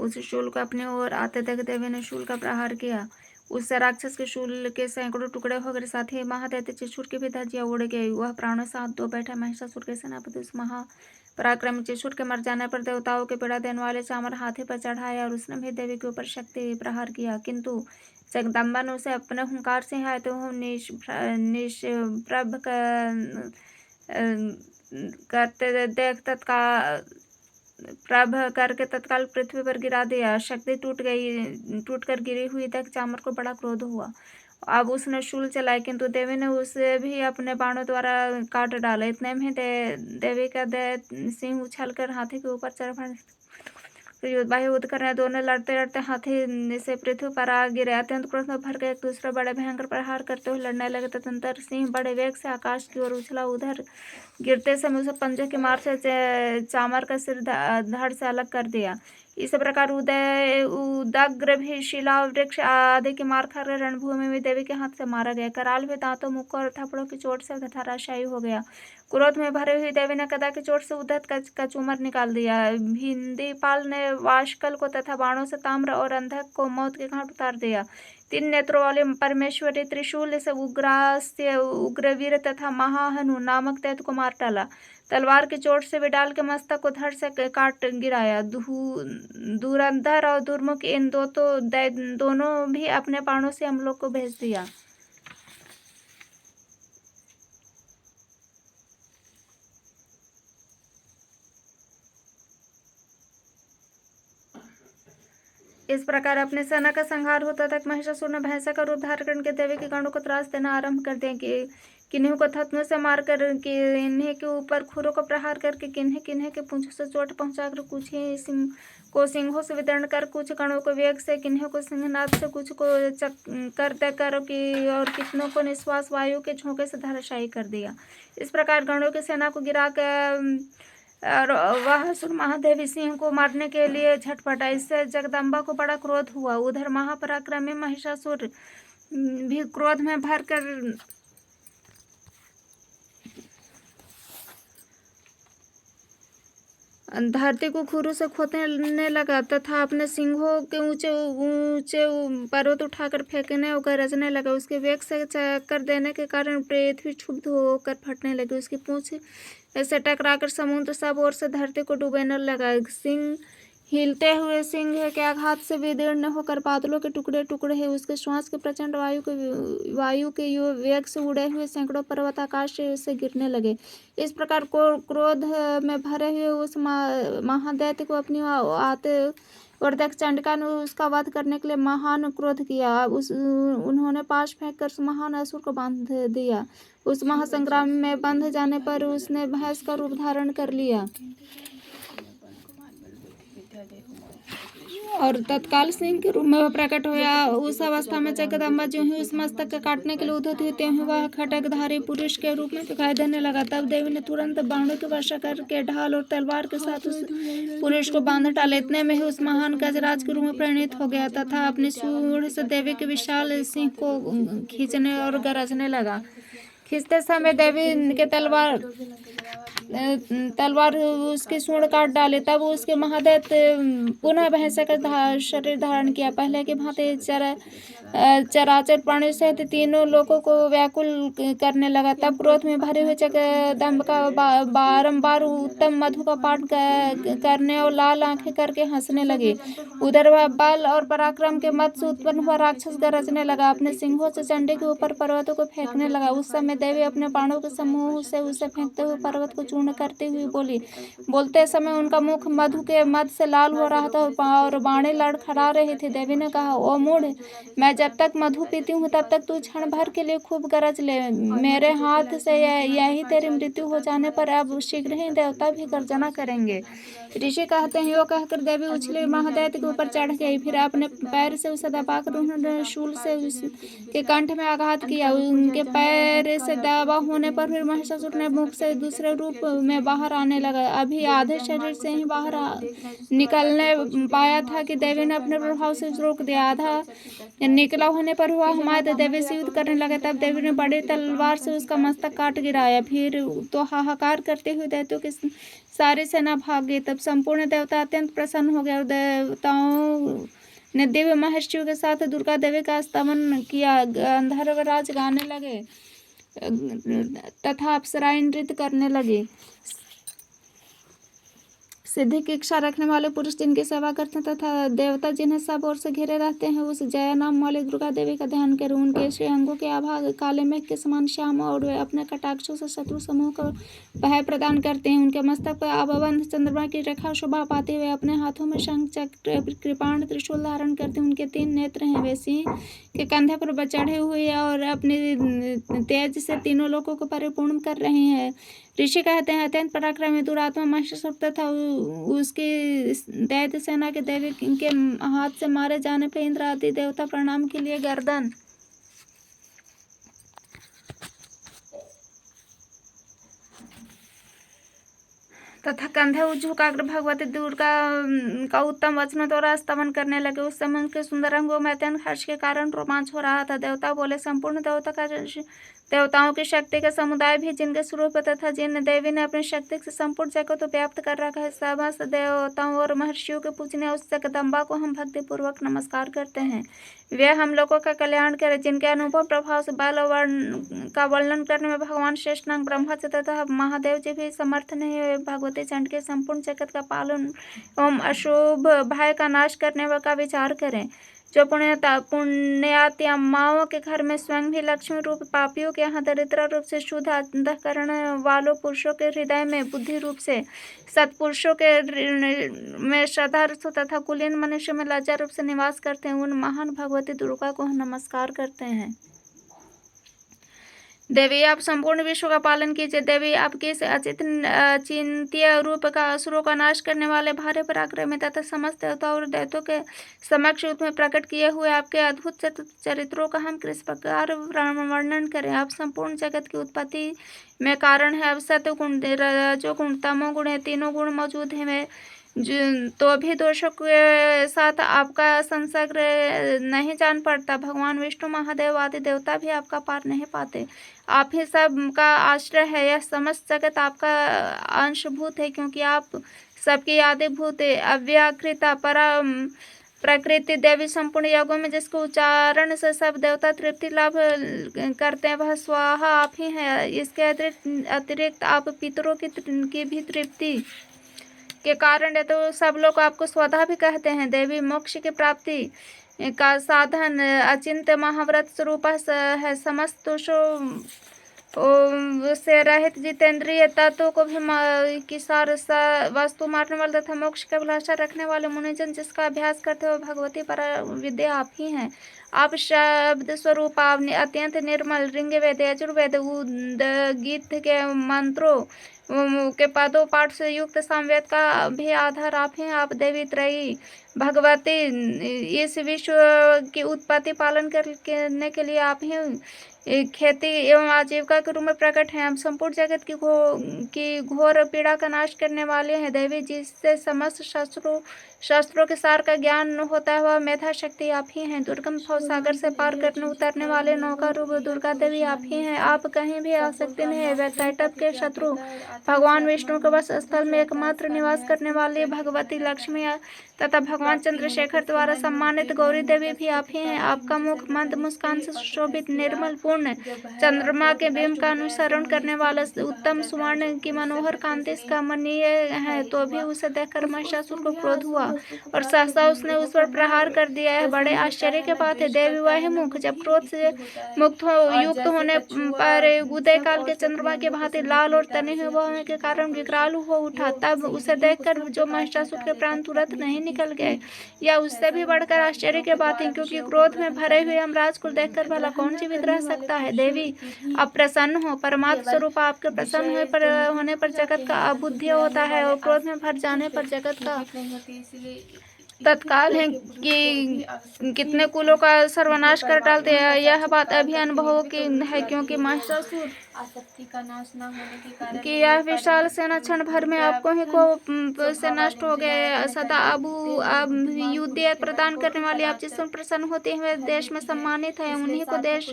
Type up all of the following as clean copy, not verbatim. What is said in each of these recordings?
उस शूल को अपनी ओर आते देख देवी ने शूल का प्रहार किया। उससे राक्षस के शूल के सैकड़ों टुकड़े हो गए। साथ ही महादैत्य चिशुर की भी धज्जियां उड़ गई। वह प्राणों से हाथ धो बैठा। महिषासुर के सेनापति उस महापराक्रमी चिशुर के मर जाने पर देवताओं के पीड़ा देने वाले चामर हाथी पर चढ़ाया और उसने भी देवी के ऊपर शक्ति प्रहार किया, किंतु जगदम्बा ने उसे अपने हुंकार से आते हुए निष्प्रभ करते देख तत्काल प्रभ करके तत्काल पृथ्वी पर गिरा दिया। शक्ति टूटकर गिरी हुई देख चामर को बड़ा क्रोध हुआ। अब उसने शूल चलाए, किंतु देवी ने उसे भी अपने बाणों द्वारा काट डाला। इतने में देवी का सिंह उछलकर हाथी के ऊपर चढ़ युद्ध करने दोनों लड़ते लड़ते हाथी से पृथ्वी पर आ गिरे। अत्यंत क्रोध में भर के एक दूसरे बड़े भयंकर प्रहार करते हुए लड़ने लगे। तदनंतर सिंह बड़े वेग से आकाश की ओर उछला। उधर गिरते समय उसे पंजे की मार से चामर का सिर धड़ से अलग कर दिया। इस प्रकार उदग्र भी शिला वृक्ष आदि की मार खाकर रणभूमि में देवी के हाथ से मारा गया। कराल भी दांतों, मुक्कों और थप्पड़ों की चोट से धराशायी हो गया। क्रोध में भरे हुई देवी ने गदा की चोट से उद्धत का चूमर निकाल दिया। भिंदीपाल ने वाशकल को तथा बाणों से ताम्र और अंधक को मौत के घाट उतार दिया। 3 नेत्रों वाले परमेश्वरी त्रिशूल से उग्रास्य, उग्रवीर तथा महाहनु नामक दैत्य को मार डाला। तलवार की चोट से विडाल के मस्तक को धड़ से काट गिराया। धुरंधर और दुर्मुख इन दोनों भी अपने बाणों से हम लोग को भेज दिया। इस प्रकार अपने सेना का संहार होता तक महिषासुर ने भैंसा का रूप धारण करके देवी के गणों को त्रास देना आरंभ कर दिया कि किन्हीं को थत्नों से मारकर, किन्हीं के ऊपर खुरों को प्रहार करके, किन्हीं के पूंछों से चोट पहुंचाकर, कुछ ही सिंहों से विदर्ण कर, कुछ गणों को वेग से, किन्हीं को सिंहनाद से, कुछ को चक्कर देकर और कितनों को निश्वास वायु के झोंके से धराशायी कर दिया। इस प्रकार गणों की सेना को गिरा कर और वह असुर महादेवी सिंह को मारने के लिए झटपटा। इससे जगदम्बा को बड़ा क्रोध हुआ। उधर महापराक्रमी महिषासुर भी क्रोध में भरकर धरती को खुरों से खोदने लगा तथा अपने सिंहों के ऊंचे ऊंचे पर्वत उठाकर फेंकने और गरजने लगा। उसके वेग से चक्कर देने के कारण पृथ्वी क्षुब्ध होकर फटने लगी। उसकी पूंछ से टकराकर समुद्र सब ओर से धरती को डुबाने लगा। सिंह हिलते हुए सिंह के आघात से विदीर्ण होकर बादलों के टुकड़े टुकड़े है। उसके श्वास के प्रचंड वायु के वेग से उड़े हुए सैकड़ों पर्वत आकाश से गिरने लगे। इस प्रकार क्रोध में भरे हुए उस महादैत्य को अपनी आते और देख चंडिका ने उसका वध करने के लिए महान क्रोध किया। उन्होंने पाश फेंक कर उस महान असुर को बांध दिया। उस महासंग्राम में बंध जाने पर उसने भैंस का रूप धारण कर लिया और तत्काल सिंह के रूप में वह प्रकट हुआ। उस अवस्था में जगदम्बा जो ही उस मस्तक के काटने के लिए उद्यत हुई, त्यों ही वह खड्गधारी पुरुष के रूप में दिखाई देने लगा। तब देवी ने तुरंत बाणों की वर्षा करके ढाल और तलवार के साथ उस पुरुष को बांध डाला। इतने में ही उस महान गजराज के रूप में परिणित हो गया तथा अपनी सूंड से देवी के विशाल सिंह को खींचने और गरजने लगा। खींचते समय देवी के तलवार उसकी सूंड काट डाले। तब उसके महादैत्य पुनः भैंसा का शरीर धारण किया। पहले की भांति चराचर प्राणी सहित तीनों लोगों को व्याकुल करने लगा। तब क्रोध में भरे हुए जगदम्बा का बारंबार उत्तम मधु का पान करने और लाल आंखें करके हंसने लगे। उधर वह बल और पराक्रम के मत से उत्पन्न हुआ राक्षस गरजने लगा। अपने सिंहों से चंडी के ऊपर पर्वतों को फेंकने लगा। उस समय देवी अपने बाणों के समूह से उसे फेंकते हुए पर्वत को चूर्ण करती हुई बोली। बोलते समय उनका मुख मधु के मद से लाल हो रहा था और बाणें लड़खड़ा रही थी। देवी ने कहा, ओ मूढ़, मैं जब तक मधु पीती हूँ तब तक तू क्षण भर के लिए खूब गरज ले। मेरे हाथ से यही तेरी मृत्यु हो जाने पर अब शीघ्र ही देवता भी गर्जना करेंगे। ऋषि कहते हैं, यो कहकर देवी उछली महादैत्य के ऊपर चढ़ गई। फिर अपने पैर से उसे दबाकर उन्होंने शूल से उसके कंठ में आघात किया। उनके पैर से दबा होने पर फिर महिषासुर ने मुख से दूसरे रूप में बाहर आने लगा। अभी आधे शरीर से ही बाहर निकलने पाया था कि देवी ने अपने प्रभाव से रोक दिया। आधा निकला होने पर हुआ हमारे देवी से युद्ध करने लगे। तब देवी ने बड़ी तलवार से उसका मस्तक काट गिराया। फिर तो हाहाकार करते हुए दैत्यों की सारी सेना भाग गई। तब संपूर्ण देवता अत्यंत प्रसन्न हो गए और देवताओं ने दिव्य महर्षियों के साथ दुर्गा देवी का स्तमन किया। गंधर्वराज गाने लगे तथा अप्सराएं नृत्य करने लगी। सिद्धि की इच्छा रखने वाले पुरुष जिनकी सेवा करते हैं तथा देवता जिन्हें सब ओर से घिरे रहते हैं, उस जया नाम वाली दुर्गा देवी का ध्यान करें। उनके श्री अंगों के आभा काले मेघ के समान श्याम और वे अपने कटाक्षों से शत्रु समूह को भय प्रदान करते हैं। उनके मस्तक पर आबंध चंद्रमा की रेखा शोभा पाते हुए अपने हाथों में शंख चक्र कृपाण त्रिशूल धारण करते हैं। उनके 3 नेत्र हैं, वे सिंह के कंधे पर चढ़े हुए और अपनी तेज से तीनों लोगों को परिपूर्ण कर रहे हैं। ऋषि कहते हैं अत्यंत पराक्रमी दुरात्मा महिषासुर तथा उसकी दैत्य सेना के देवी के हाथ से मारे जाने पर इंद्र आदि देवता प्रणाम के लिए गर्दन तथा कंधे झुकाकर भगवती दुर्गा का उत्तम वचनों द्वारा स्तमन करने लगे। उस समय उनके सुंदर अंगों में अत्यंत हर्ष के कारण रोमांच हो रहा था। देवता बोले, संपूर्ण देवताओं की शक्ति का समुदाय भी जिनके स्वरूप तथा जिन देवी ने अपनी शक्ति से संपूर्ण जगत को व्याप्त कर रखा है, समस्त देवताओं और महर्षियों के पूजने उस जगदम्बा को हम भक्तिपूर्वक नमस्कार करते हैं। वे हम लोगों का कल्याण करें। जिनके अनुभव प्रभाव से बल का वर्णन करने में भगवान शेषनाग ब्रह्मा तथा महादेव जी भी समर्थ नहीं हुए, भगवती चंड के संपूर्ण जगत का पालन एवं अशुभ भय का नाश करने का विचार करें। जो पुण्यात्माओं के घर में स्वयं भी लक्ष्मी रूप, पापियों के यहाँ दरिद्र रूप से, शुद्ध अंतःकरण वालों पुरुषों के हृदय में बुद्धि रूप से, सत्पुरुषों के में श्रद्धा तथा कुलीन मनुष्य में लज्जा रूप से निवास करते हैं, उन महान भगवती दुर्गा को हम नमस्कार करते हैं। देवी आप संपूर्ण विश्व का पालन कीजिए। देवी आपके इस अचिंत्य रूप का असुरों का नाश करने वाले भारे पराक्रमी तथा समस्त देवताओं और दैत्यों के समक्ष रूप में प्रकट किए हुए आपके अद्भुत चरित्रों का हम किस प्रकार वर्णन करें। आप संपूर्ण जगत की उत्पत्ति में कारण है। अब सत्व गुण, रजोगुण, तमोगुण, ये तीनों गुण मौजूद हैं। तो भी दोषों के साथ आपका संसर्ग नहीं जान पड़ता। भगवान विष्णु, महादेव आदि देवता भी आपका पार नहीं पाते। आप ही सब का आश्रय है। यह समस्त जगत आपका अंशभूत है, क्योंकि आप सबकी आदिभूत अव्याकृता परम प्रकृति देवी संपूर्ण योगों में जिसके उच्चारण से सब देवता तृप्ति लाभ करते हैं, वह स्वाहा आप ही हैं। इसके अतिरिक्त आप पितरों की भी तृप्ति के कारण है, तो सब लोग आपको स्वधा भी कहते हैं। देवी मोक्ष की प्राप्ति का साधन अचिंत्य महाव्रत स्वरूप है। समस्त दोषों से रहित जितेंद्रिय तत्व को भी की सार वस्तु मारने वाले तथा मोक्ष की अभिलाषा रखने वाले मुनिजन जिसका अभ्यास करते हुए भगवती पर विद्या आप ही हैं। आप शब्द स्वरूप अत्यंत निर्मल ऋग्वेद, यजुर्वेद, गीत के मंत्रों के पदों पाठ से युक्त सामवेद का भी आधार आप हैं। आप देवी त्रयी भगवती इस विश्व की उत्पत्ति पालन करने के लिए आप ही खेती एवं आजीविका के रूप में प्रकट हैं। हम संपूर्ण जगत की घोर पीड़ा का नाश करने वाले हैं। देवी जिससे समस्त शास्त्रों के सार का ज्ञान होता है, वह मेधा शक्ति आप ही हैं। दुर्गम भव सागर से पार करने उतरने वाले नौका रूप दुर्गा देवी आप ही हैं। आप कहीं भी आ सकते नहीं है। वैतैटप के शत्रु भगवान विष्णु के वश स्थल में एकमात्र निवास करने वाली भगवती लक्ष्मी तथा भगवान चंद्रशेखर द्वारा सम्मानित गौरी देवी भी आप ही हैं। आपका मुख मंद मुस्कान से सुशोभित, निर्मल, पूर्ण चंद्रमा के बिंब का अनुसरण करने वाला उत्तम सुवर्ण की मनोहर कांति इसका कमनीय है। तो भी उसे देखकर महिषासुर को क्रोध हुआ और सहसा उसने उस पर प्रहार कर दिया है। बड़े आश्चर्य के बात है, देवी वह मुख जब क्रोध से युक्त होने पर उदय काल के चंद्रमा के भांति लाल और तने हुए होने के कारण विकराल हो उठा। तब उसे देखकर जो महिषासुर के प्राण तुरंत नहीं निकल गए, या उससे भी बढ़कर आश्चर्य की बात है, क्योंकि क्रोध में भरे हुए यमराज को देखकर भला कौन जीवित रह सकता है। देवी आप प्रसन्न हो। परमात्म स्वरूप आपके प्रसन्न होने पर जगत का अबुद्धि होता है और क्रोध में भर जाने पर जगत का तत्काल है कि कितने कुलों का सर्वनाश कर डालते हैं। यह बात अभी अनुभव की है, क्योंकि महिषासुर आसक्ति का नाश न होने के कारण कि यह विशाल सेना क्षण भर में आपको ही को से नष्ट हो गए। सदा अब युद्ध प्रदान करने वाले आप जिस पर प्रसन्न होते हैं वे देश में सम्मानित है। उन्हीं को देश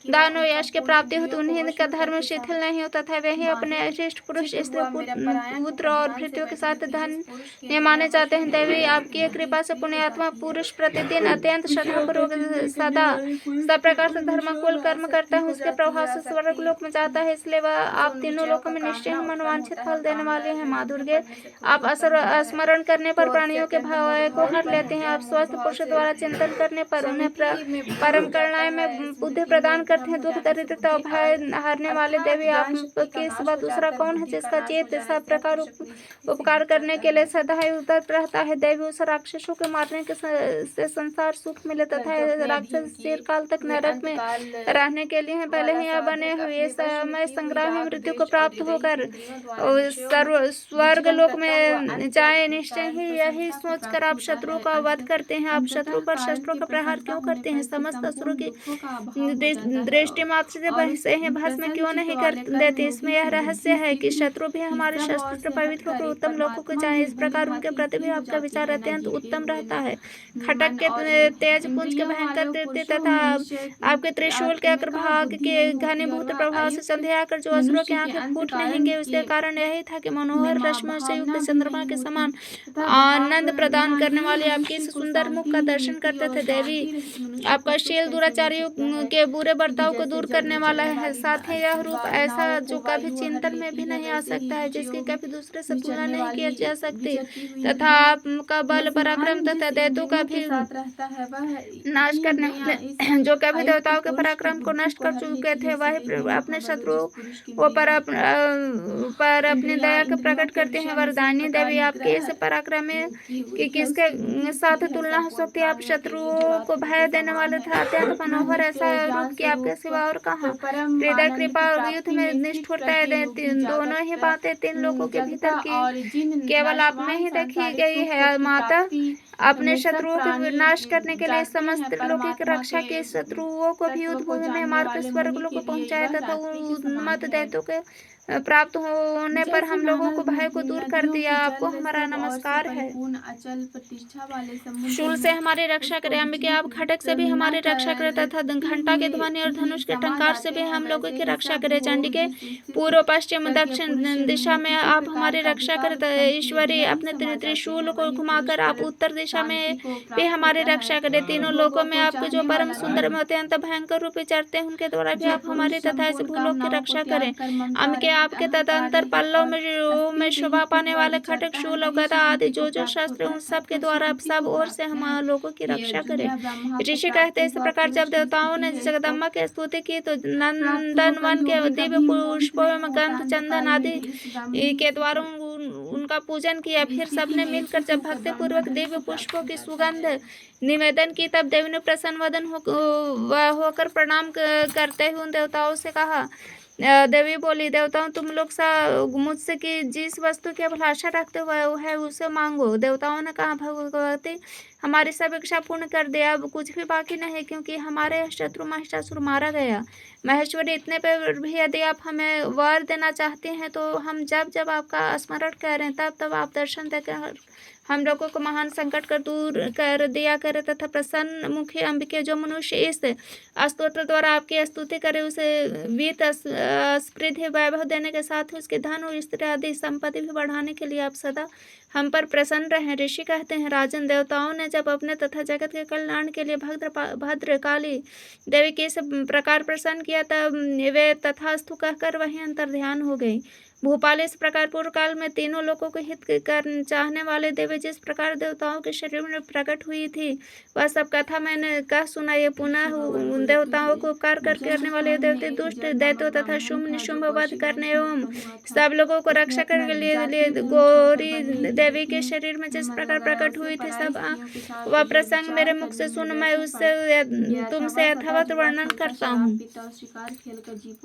दान और यश की प्राप्ति होती, उन्हीं का धर्म शिथिल नहीं होता था। वही अपने श्रेष्ठ पुरुष स्त्री पुत्र और भृत्यों के साथ धन माने जाते हैं। देवी आपकी कृपा से पुण्यात्मा पुरुष प्रतिदिन अत्यंत श्रद्धापूर्वक सदा सब प्रकार से धर्माकुल कर्म करता है, उसके प्रभाव से स्वर्ग लोक में जाता है। इसलिए वह आप तीनों लोकों में निश्चय ही मनवांछित फल देने वाले हैं। माँ दुर्गे, आप स्मरण करने पर प्राणियों के भाव को हर लेते हैं। आप स्वस्थ पुरुष द्वारा चिंतन करने पर उन्हें परम करुणाएं में बुद्धि प्रदान करते हैं। दुख दरिद्रता और भय हारने वाले देवी आपके सिवा दूसरा कौन है जिसका चेत सब प्रकार उपकार करने के लिए सदा ही उतर रहता है। देवी उस राक्षसों के मारने के से संसार सुख मिले तथा राक्षस चिरकाल तक नरक में रहने के लिए पहले ही यहाँ बने हुए समय संग्राम में मृत्यु को प्राप्त होकर स्वर्ग लोक में जाए। निश्चय ही यही सोचकर आप शत्रुओं का वध करते हैं। आप शत्रु पर शस्त्रों का प्रहार क्यों करते हैं? समस्त असुरों की दृष्टि मात्र से ही भस्म क्यों नहीं कर देते? इसमें यह रहस्य है कि शत्रु भी हमारे शस्त्र से पवित्र होकर उत्तम लोकों को जाए। इस प्रकार उनके प्रति भी आपका विचार अत्यंत उत्तम रहता है। खटक के तेज पुंज के भयंकर दीप्ति तथा आपके त्रिशूल के अग्रभाग के घनीभूत प्रभाव से संध्या आकर जो असुरों की आंखें फूट नहीं गई, उसके कारण यही था कि मनोहर रश्मियों से युक्त चंद्रमा के समान आनंद प्रदान करने वाले आपके इस सुंदर मुख का दर्शन करते थे। देवी आपका शील दुराचारियों के बुरे बर्ताव को दूर करने वाला है। साथ ही यह रूप ऐसा जो कभी चिंतन में भी नहीं आ सकता है, जिसकी कभी दूसरे से तुलना नहीं की जा सकती, तथा आपका बल पराक्रम तथा दैत्यों का भी नाश करने वाले जो कभी देवताओं के पराक्रम को नष्ट कर चुके थे, वह अपने शत्रुओं पर अपनी दया को प्रकट करते हैं। वरदानी देवी आपके इस पराक्रम की किसके साथ तुलना हो सकती है? आप शत्रुओं को भय देने वाले थे, अत्यंत मनोहर ऐसा रूप कि आपके सिवा और कहाँ। हृदय कृपा और युद्ध में निष्ठुरता दोनों ही बातें तीन लोगों के भीतर की केवल आप में ही देखी गई है। माता, अपने शत्रुओं के विनाश करने के लिए समस्त लोगों की रक्षा के शत्रुओं को भी युद्ध भूमि में मारकर स्वर्ग लोक को पहुंचाया तथा उन्मत्त दैत्यों के प्राप्त होने पर हम लोगों को भय को दूर कर दिया। आपको हमारा नमस्कार है। शूल से हमारी रक्षा करें अम्बिके, आप खटक से भी हमारी रक्षा करें तथा घंटा के ध्वनि और धनुष के टंकार से भी हम लोगों की रक्षा करें। चंडी के पूर्व पश्चिम दक्षिण दिशा में आप हमारी रक्षा करें। ईश्वरी, अपने त्रिशूल को घुमाकर आप उत्तर दिशा में भी हमारी रक्षा करें। तीनों लोकों में आपके जो परम सुंदर में अत्यंत भयंकर रूप चढ़ते हैं, उनके द्वारा भी आप हमारी तथा इस भूलोक की रक्षा करें। अम्बिके, आपके तदंतर पल्लव में शोभा पाने वाले खटक, शूल और गदा आदि जो शस्त्र उन सब के द्वारा आप सब ओर से हम लोगों की रक्षा करें। ऋषि कहते हैं, इस प्रकार जब देवताओं ने जगदम्बा की स्तुति की तो नंदन वन के दिव्य पुष्पों में गंध चंदन आदि के द्वारा उनका पूजन किया। फिर सबने मिलकर जब भक्ति पूर्वक दिव्य पुष्पों की सुगंध निवेदन की, तब देवी ने प्रसन्न वदन होकर प्रणाम करते हुए उन देवताओं से कहा। देवी बोली, देवताओं, तुम लोग मुझसे कि जिस वस्तु की अभिलाषा रखते हुए है उसे मांगो। देवताओं ने कहा, भगवती, हमारी सब इच्छा पूर्ण कर दे, अब कुछ भी बाकी नहीं, क्योंकि हमारे शत्रु महिषासुर मारा गया। महेश्वरी, इतने पर भी यदि आप हमें वर देना चाहते हैं तो हम जब जब आपका स्मरण करें तब तब आप दर्शन देकर हम लोगों को महान संकट कर दूर कर दिया करे तथा प्रसन्न मुखी अम्बिके, जो मनुष्य इस स्तोत्र द्वारा आपकी स्तुति करे उसे वित्त समृद्धि वैभव देने के साथ ही उसके धन और स्त्री आदि संपत्ति भी बढ़ाने के लिए आप सदा हम पर प्रसन्न रहें। ऋषि कहते हैं, राजन, देवताओं ने जब अपने तथा जगत के कल्याण के लिए भद्रकाली देवी के इस प्रकार प्रसन्न किया तब वे तथास्तु कहकर वहीं अंतर ध्यान हो गई। भूपाल, इस प्रकार पूर्व काल में तीनों लोगों को हित कर चाहने वाले देवी जिस प्रकार देवताओं के शरीर में प्रकट हुई थी, वह सब कथा मैंने कह सुना। ये पुनः उन देवताओं को उपकार करने वाले देवते दुष्ट दैत्यों तथा शुंभ निशुंभ वध करने एवं सब लोगों को रक्षा करने के लिए गौरी देवी के शरीर में जिस प्रकार प्रकट हुई थी, सब वह प्रसंग मेरे मुख से सुन मैं उससे तुमसे यथावत वर्णन करता हूँ।